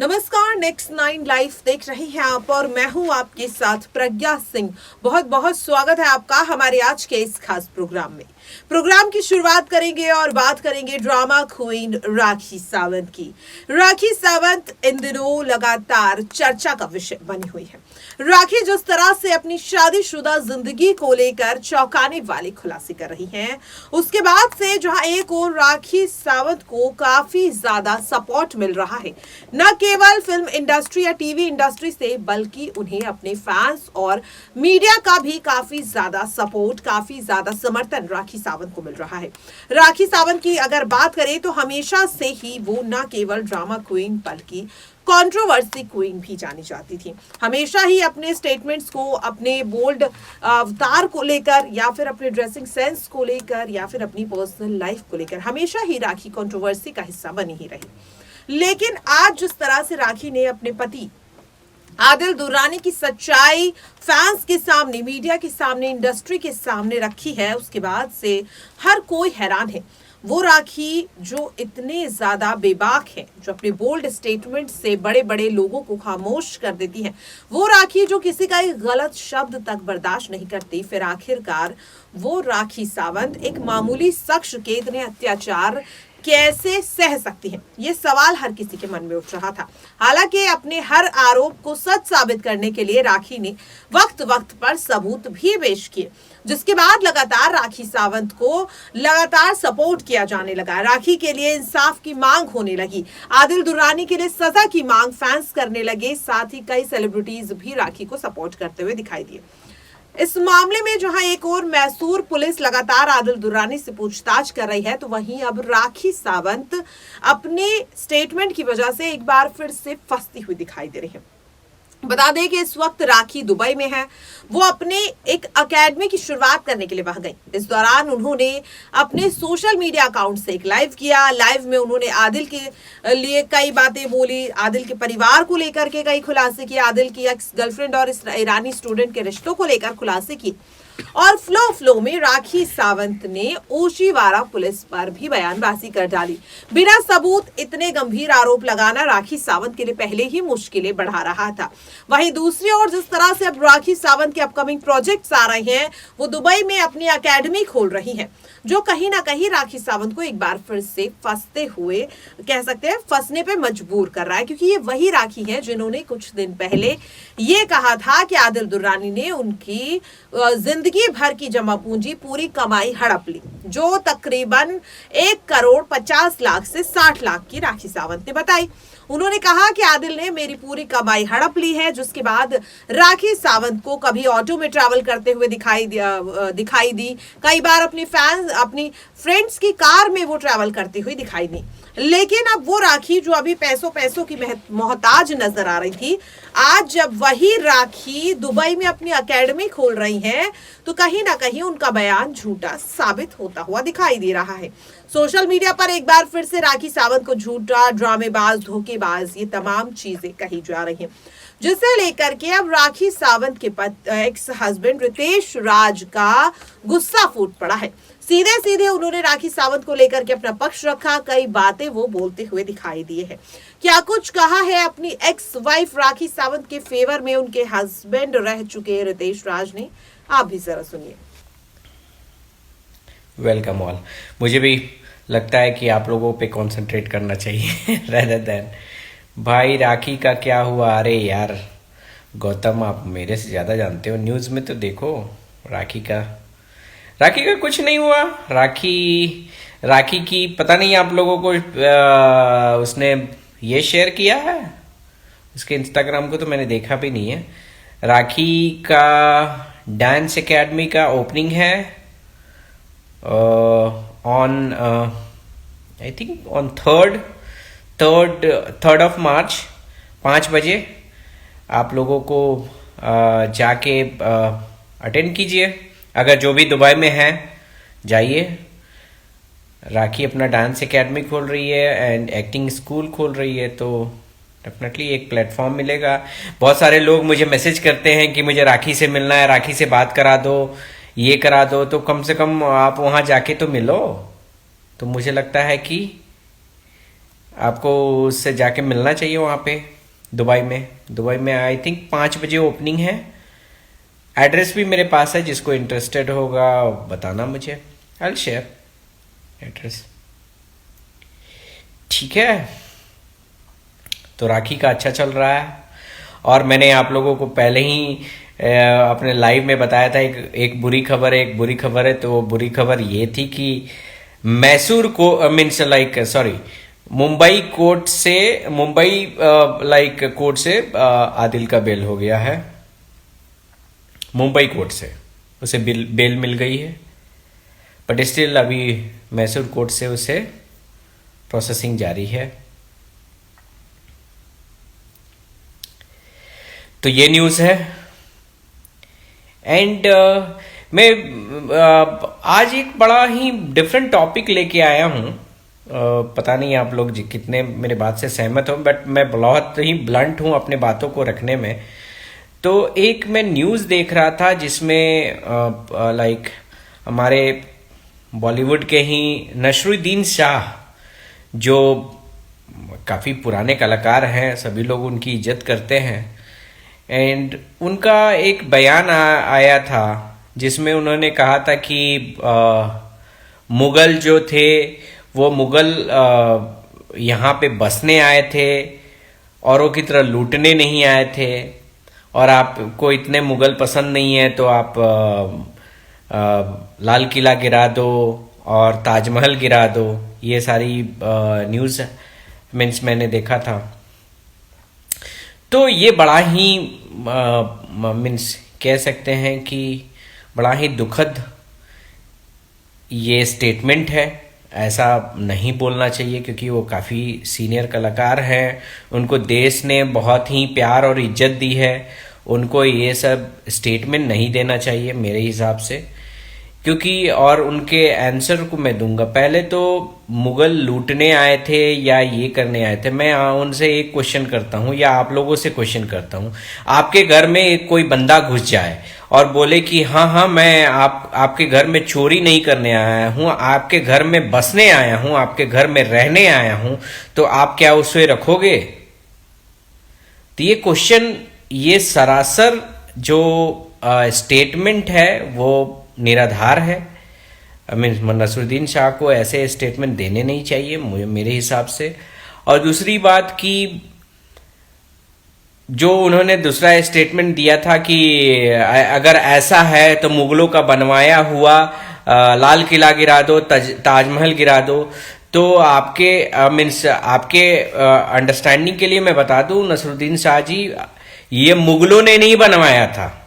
नमस्कार, next 9 live देख रहे हैं आप और मैं हूं आपके साथ प्रज्ञा सिंह। बहुत बहुत स्वागत है आपका हमारे आज के इस खास प्रोग्राम में। प्रोग्राम की शुरुआत करेंगे और बात करेंगे ड्रामा क्वीन राखी सावंत की। राखी सावंत इन दिनों लगातार चर्चा का विषय बनी हुई है। राखी जिस तरह से अपनी शादीशुदा जिंदगी को लेकर चौंकाने वाले खुलासे कर रही हैं, उसके बाद से जहां एक और राखी सावंत को काफी ज्यादा सपोर्ट मिल रहा है, न केवल फिल्म इंडस्ट्री या टीवी इंडस्ट्री से बल्कि उन्हें अपने फैंस और मीडिया का भी काफी ज्यादा सपोर्ट, काफी ज्यादा समर्थन राखी सावंत को मिल रहा है। राखी सावंत की अगर बात करें तो हमेशा से ही वो न केवल ड्रामा क्वीन बल्कि कंट्रोवर्सी क्वीन भी जानी जाती थी। हमेशा ही अपने स्टेटमेंट्स को, अपने बोल्ड अवतार को लेकर या फिर अपने ड्रेसिंग सेंस को लेकर या फिर अपनी पर्सनल लाइफ को लेकर हमेशा ही राखी कंट्रोवर्सी का हिस्सा बनी ही रही। लेकिन आज जिस तरह से राखी ने अपने पति आदिल दुर्रानी की सच्चाई फैंस के सामने, मीडिया के सामने, इंडस्ट्री के सामने रखी है, उसके बाद से हर कोई हैरान है। वो राखी जो इतने ज्यादा बेबाक है, जो अपने बोल्ड स्टेटमेंट से बड़े बड़े लोगों को खामोश कर देती है, वो राखी जो किसी का एक गलत शब्द तक बर्दाश्त नहीं करती, फिर आखिरकार वो राखी सावंत एक मामूली शख्स के इतने अत्याचार कैसे सह सकती है, ये सवाल हर किसी के मन में उठ रहा था। हालांकि अपने हर आरोप को सच साबित करने के लिए राखी ने वक्त वक्त पर सबूत भी पेश किए, जिसके बाद लगातार राखी सावंत को लगातार सपोर्ट किया जाने लगा। राखी के लिए इंसाफ की मांग होने लगी, आदिल दुर्रानी के लिए सजा की मांग फैंस करने लगे। साथ ही कई सेलिब्रिटीज भी राखी को सपोर्ट करते हुए दिखाई दिए। इस मामले में जहां एक और मैसूर पुलिस लगातार आदिल दुर्रानी से पूछताछ कर रही है, तो वहीं अब राखी सावंत अपने स्टेटमेंट की वजह से एक बार फिर से फंसती हुई दिखाई दे रही है। बता दें कि इस वक्त राखी दुबई में है। वो अपने एक एकेडमी की शुरुआत करने के लिए वहां गई। इस दौरान उन्होंने अपने सोशल मीडिया अकाउंट से एक लाइव किया। लाइव में उन्होंने आदिल के लिए कई बातें बोली, आदिल के परिवार को लेकर के कई खुलासे किए, आदिल की एक्स गर्लफ्रेंड और इस ईरानी स्टूडेंट के रिश्तों को लेकर खुलासे किए। और फ्लो में राखी सावंत ने ओशीवारा पुलिस पर भी बयानबाजी कर डाली। बिना सबूत इतने गंभीर आरोप लगाना राखी सावंत के लिए पहले ही मुश्किलें बढ़ा रहा था। वहीं दूसरी ओर जिस तरह से अब राखी सावंत के अपकमिंग प्रोजेक्ट्स आ रहे हैं, वो दुबई में अपनी एकेडमी खोल रही हैं, जो कहीं ना कहीं राखी सावंत को एक बार फिर से फंसते हुए, कह सकते हैं फंसने पे मजबूर कर रहा है, क्योंकि ये वही राखी है जिन्होंने कुछ दिन पहले ये कहा था कि आदिल दुर्रानी ने उनकी जिंदगी भर की जमा पूंजी, पूरी कमाई हड़प ली, जो तकरीबन 1,50,00,000 से 60 लाख की राखी सावंत ने बताई। उन्होंने कहा कि आदिल ने मेरी पूरी कमाई हड़प ली है, जिसके बाद राखी सावंत को कभी ऑटो में ट्रैवल करते हुए दिखाई दी, कई बार अपनी फ्रेंड्स की कार में वो ट्रैवल करती हुई दिखाई दी। लेकिन अब वो राखी जो अभी पैसों की मोहताज नजर आ रही थी, आज जब वही राखी दुबई में अपनी एकेडमी खोल रही हैं, तो कहीं ना कहीं उनका बयान झूठा साबित होता हुआ दिखाई दे रहा है। सोशल मीडिया पर एक बार फिर से राखी सावंत को झूठा, ड्रामेबाज, धोखेबाज, ये तमाम चीजें कही जा रही हैं, जिसे लेकर के अब राखी सावंत के एक्स हस्बैंड रितेश राज का गुस्सा फूट पड़ा है। सीधे सीधे उन्होंने राखी सावंत को लेकर के अपना पक्ष रखा, कई बातें वो बोलते हुए दिखाई दिए हैं। क्या कुछ कहा है अपनी एक्स वाइफ राखी सावंत के फेवर में उनके हस्बैंड रह चुके रितेश राज ने, आप भी जरा सुनिए। Welcome all. मुझे भी लगता है कि आप लोगों पे कंसंट्रेट करना चाहिए rather than भाई राखी का क्या हुआ। अरे यार गौतम, आप मेरे से ज्यादा जानते हो, न्यूज में तो देखो राखी का कुछ नहीं हुआ। राखी की पता नहीं आप लोगों को उसने ये शेयर किया है, उसके इंस्टाग्राम को तो मैंने देखा भी नहीं है। राखी का डांस एकेडमी का ओपनिंग है on I think on third of March 5 बजे। आप लोगों को जाके अटेंड कीजिए। अगर जो भी दुबई में है जाइए। राखी अपना डांस एकेडमी खोल रही है एंड एक्टिंग स्कूल खोल रही है, तो डेफिनेटली एक प्लेटफॉर्म मिलेगा। बहुत सारे लोग मुझे मैसेज करते हैं कि मुझे राखी से मिलना है, राखी से बात करा दो, ये करा दो, तो कम से कम आप वहां जाके तो मिलो। तो मुझे लगता है कि आपको उससे जाके मिलना चाहिए वहाँ पे दुबई में आई थिंक 5 बजे ओपनिंग है। एड्रेस भी मेरे पास है, जिसको इंटरेस्टेड होगा बताना मुझे, आई विल शेयर एड्रेस। ठीक है, तो राखी का अच्छा चल रहा है। और मैंने आप लोगों को पहले ही अपने लाइव में बताया था एक बुरी खबर है, एक बुरी खबर है। तो बुरी खबर ये थी कि मैसूर को means like sorry Mumbai court से आदिल का बेल हो गया है। मुंबई कोर्ट से उसे बेल मिल गई है, बट स्टिल अभी मैसूर कोर्ट से उसे प्रोसेसिंग जारी है। तो ये न्यूज़ है। एंड मैं आज एक बड़ा ही डिफरेंट टॉपिक लेके आया हूँ। पता नहीं आप लोग कितने मेरे बात से सहमत हो, बट मैं बहुत ही ब्लंट हूँ अपने बातों को रखने में। तो एक मैं न्यूज़ देख रहा था जिसमें लाइक हमारे बॉलीवुड के ही नसरुद्दीन शाह, जो काफ़ी पुराने कलाकार हैं, सभी लोग उनकी इज्जत करते हैं। एंड उनका एक बयान आया था जिसमें उन्होंने कहा था कि मुगल जो थे वो मुगल यहाँ पे बसने आए थे, औरों की तरह लूटने नहीं आए थे। और आपको इतने मुगल पसंद नहीं है तो आप लाल किला गिरा दो और ताजमहल गिरा दो। ये सारी न्यूज़ मीन्स मैंने देखा था। तो ये बड़ा ही मीन्स कह सकते हैं कि बड़ा ही दुखद ये स्टेटमेंट है। ऐसा नहीं बोलना चाहिए, क्योंकि वो काफ़ी सीनियर कलाकार हैं, उनको देश ने बहुत ही प्यार और इज्जत दी है। उनको ये सब स्टेटमेंट नहीं देना चाहिए मेरे हिसाब से, क्योंकि और उनके आंसर को मैं दूंगा। पहले तो मुगल लूटने आए थे या ये करने आए थे, मैं उनसे एक क्वेश्चन करता हूँ या आप लोगों से क्वेश्चन करता हूँ। आपके घर में एक कोई बंदा घुस जाए और बोले कि हाँ मैं आपके घर में चोरी नहीं करने आया हूँ, आपके घर में बसने आया हूँ, आपके घर में रहने आया हूँ, तो आप क्या उसे रखोगे? तो ये क्वेश्चन, ये सरासर जो स्टेटमेंट है वो निराधार है। मीन नसरुद्दीन शाह को ऐसे स्टेटमेंट देने नहीं चाहिए मेरे हिसाब से। और दूसरी बात कि जो उन्होंने दूसरा स्टेटमेंट दिया था कि अगर ऐसा है तो मुगलों का बनवाया हुआ लाल किला गिरा दो, ताजमहल गिरा दो। तो आपके मीन्स आपके अंडरस्टैंडिंग के लिए मैं बता दूं, नसरुद्दीन शाह जी, ये मुगलों ने नहीं बनवाया था,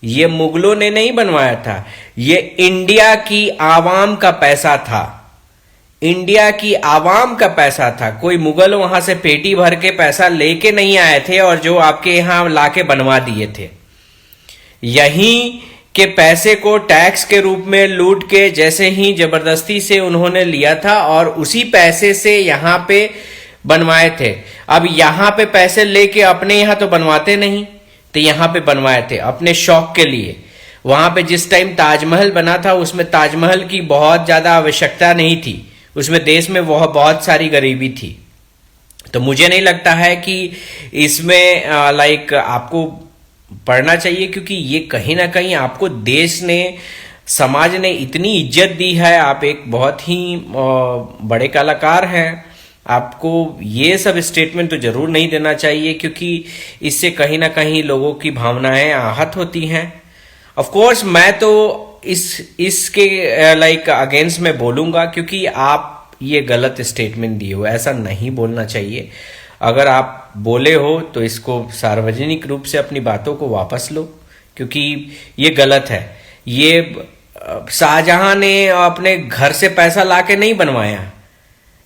ये मुगलों ने नहीं बनवाया था, ये इंडिया की आवाम का पैसा था, इंडिया की आवाम का पैसा था। कोई मुगल वहां से पेटी भर के पैसा लेके नहीं आए थे और जो आपके यहां लाके बनवा दिए थे। यहीं के पैसे को टैक्स के रूप में लूट के जैसे ही जबरदस्ती से उन्होंने लिया था और उसी पैसे से यहां पे बनवाए थे। अब यहां पे पैसे लेके अपने यहां तो बनवाते नहीं, तो यहां पे बनवाए थे अपने शौक के लिए। वहां पे जिस टाइम ताजमहल बना था उसमें ताजमहल की बहुत ज्यादा आवश्यकता नहीं थी, उसमें देश में बहुत सारी गरीबी थी। तो मुझे नहीं लगता है कि इसमें लाइक आपको पढ़ना चाहिए, क्योंकि ये कहीं ना कहीं आपको देश ने, समाज ने इतनी इज्जत दी है। आप एक बहुत ही बड़े कलाकार हैं, आपको ये सब स्टेटमेंट तो जरूर नहीं देना चाहिए, क्योंकि इससे कहीं ना कहीं लोगों की भावनाएं आहत होती हैं। ऑफ कोर्स मैं तो इसके लाइक अगेंस्ट में बोलूंगा, क्योंकि आप ये गलत स्टेटमेंट दिए हो, ऐसा नहीं बोलना चाहिए। अगर आप बोले हो तो इसको सार्वजनिक रूप से अपनी बातों को वापस लो, क्योंकि ये गलत है। ये शाहजहां ने अपने घर से पैसा लाके नहीं बनवाया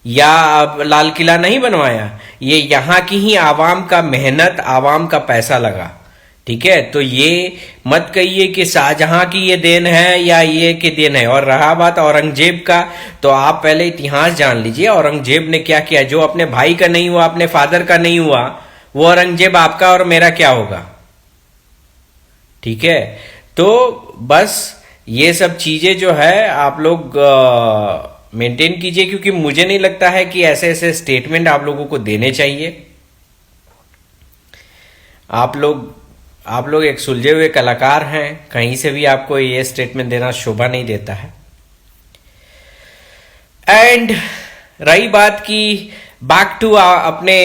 या लाल किला नहीं बनवाया, ये यहाँ की ही आवाम का मेहनत, आवाम का पैसा लगा। ठीक है, तो ये मत कहिए कि शाहजहां की ये देन है या ये की देन है। और रहा बात औरंगजेब का, तो आप पहले इतिहास जान लीजिए, औरंगजेब ने क्या किया। जो अपने भाई का नहीं हुआ, अपने फादर का नहीं हुआ, वो औरंगजेब आपका और मेरा क्या होगा? ठीक है, तो बस ये सब चीजें जो है आप लोग मेंटेन कीजिए, क्योंकि मुझे नहीं लगता है कि ऐसे ऐसे स्टेटमेंट आप लोगों को देने चाहिए। आप लोग एक सुलझे हुए कलाकार हैं, कहीं से भी आपको ये स्टेटमेंट देना शोभा नहीं देता है। एंड रही बात की बैक टू अपने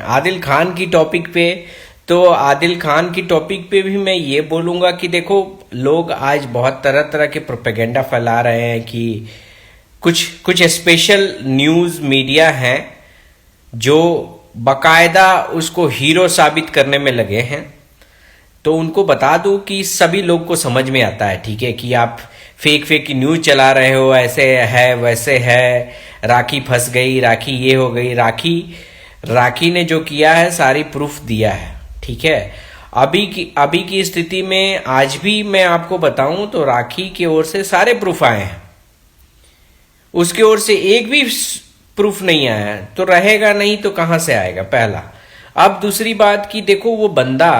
आदिल खान की टॉपिक पे, तो आदिल खान की टॉपिक पे भी मैं ये बोलूंगा कि देखो, लोग आज बहुत तरह तरह के प्रोपेगेंडा फैला रहे हैं कि कुछ स्पेशल न्यूज मीडिया हैं जो बकायदा उसको हीरो साबित करने में लगे हैं। तो उनको बता दूं कि सभी लोग को समझ में आता है, ठीक है, कि आप फेक की न्यूज चला रहे हो, ऐसे है वैसे है, राखी फंस गई, राखी ये हो गई। राखी ने जो किया है सारी प्रूफ दिया है, ठीक है। अभी की स्थिति में आज भी मैं आपको बताऊं तो राखी की ओर से सारे प्रूफ आए हैं, उसकी ओर से एक भी प्रूफ नहीं आया है, तो रहेगा नहीं तो कहां से आएगा, पहला। अब दूसरी बात कि देखो, वो बंदा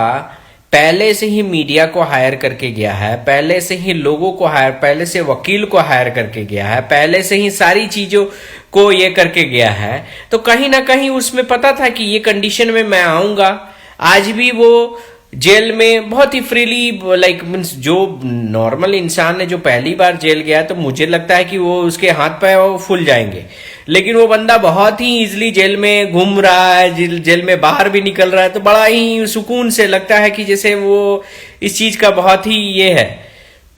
पहले से ही मीडिया को हायर करके गया है, पहले से ही लोगों को पहले से वकील को हायर करके गया है, पहले से ही सारी चीजों को ये करके गया है। तो कहीं ना कहीं उसमें पता था कि ये कंडीशन में मैं आऊंगा। आज भी वो जेल में बहुत ही फ्रीली, लाइक मीन्स जो नॉर्मल इंसान है जो पहली बार जेल गया, तो मुझे लगता है कि वो उसके हाथ पैर फूल जाएंगे, लेकिन वो बंदा बहुत ही इजीली जेल में घूम रहा है, जेल में बाहर भी निकल रहा है, तो बड़ा ही सुकून से लगता है कि जैसे वो इस चीज का बहुत ही ये है।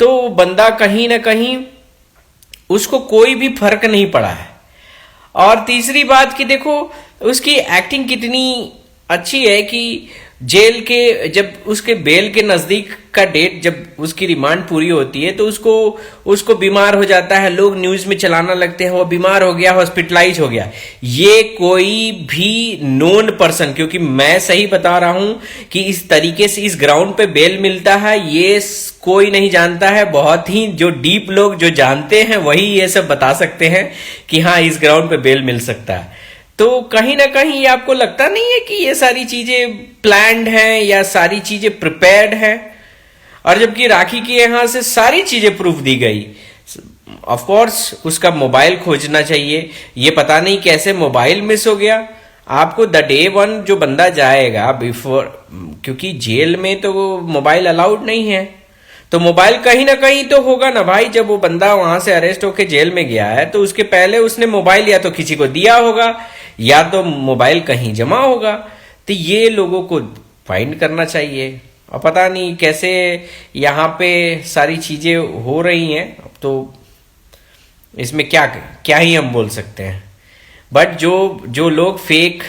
तो बंदा कहीं ना कहीं उसको कोई भी फर्क नहीं पड़ा है। और तीसरी बात कि देखो, उसकी एक्टिंग कितनी अच्छी है कि जेल के जब उसके बेल के नजदीक का डेट, जब उसकी रिमांड पूरी होती है, तो उसको बीमार हो जाता है, लोग न्यूज में चलाना लगते हैं वो बीमार हो गया, हॉस्पिटलाइज हो गया। ये कोई भी नोन पर्सन, क्योंकि मैं सही बता रहा हूं कि इस तरीके से इस ग्राउंड पे बेल मिलता है, ये कोई नहीं जानता है। बहुत ही जो डीप लोग जो जानते हैं वही ये सब बता सकते हैं कि हाँ, इस ग्राउंड पे बेल मिल सकता है। तो कहीं ना कहीं ये आपको लगता नहीं है कि ये सारी चीजें प्लान्ड हैं या सारी चीजें प्रिपेयर्ड हैं? और जबकि राखी के यहां से सारी चीजें प्रूफ दी गई। ऑफ कोर्स उसका मोबाइल खोजना चाहिए, ये पता नहीं कैसे मोबाइल मिस हो गया। आपको द डे वन जो बंदा जाएगा बिफोर, क्योंकि जेल में तो मोबाइल अलाउड नहीं है, तो मोबाइल कहीं ना कहीं तो होगा ना भाई। जब वो बंदा वहां से अरेस्ट होके जेल में गया है, तो उसके पहले उसने मोबाइल या तो किसी को दिया होगा या तो मोबाइल कहीं जमा होगा। तो ये लोगों को फाइंड करना चाहिए। और पता नहीं कैसे यहाँ पे सारी चीजें हो रही हैं, तो इसमें क्या ही हम बोल सकते हैं। बट जो लोग फेक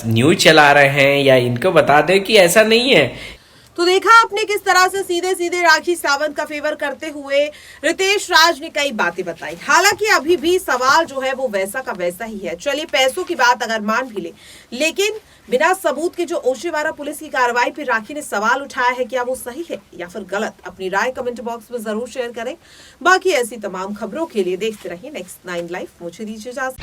न्यूज चला रहे हैं, या इनको बता दें कि ऐसा नहीं है। तो देखा आपने किस तरह से सीधे सीधे राखी सावंत का फेवर करते हुए रितेश राज ने कई बातें बताई। हालांकि अभी भी सवाल जो है वो वैसा का वैसा ही है। चलिए, पैसों की बात अगर मान भी ले, लेकिन बिना सबूत के जो ओशीवारा पुलिस की कार्रवाई पर राखी ने सवाल उठाया है, क्या वो सही है या फिर गलत? अपनी राय कमेंट बॉक्स में जरूर शेयर करें। बाकी ऐसी तमाम खबरों के लिए देखते रहिए नेक्स्ट 9 लाइव। मुझे दीजिए इजाजत।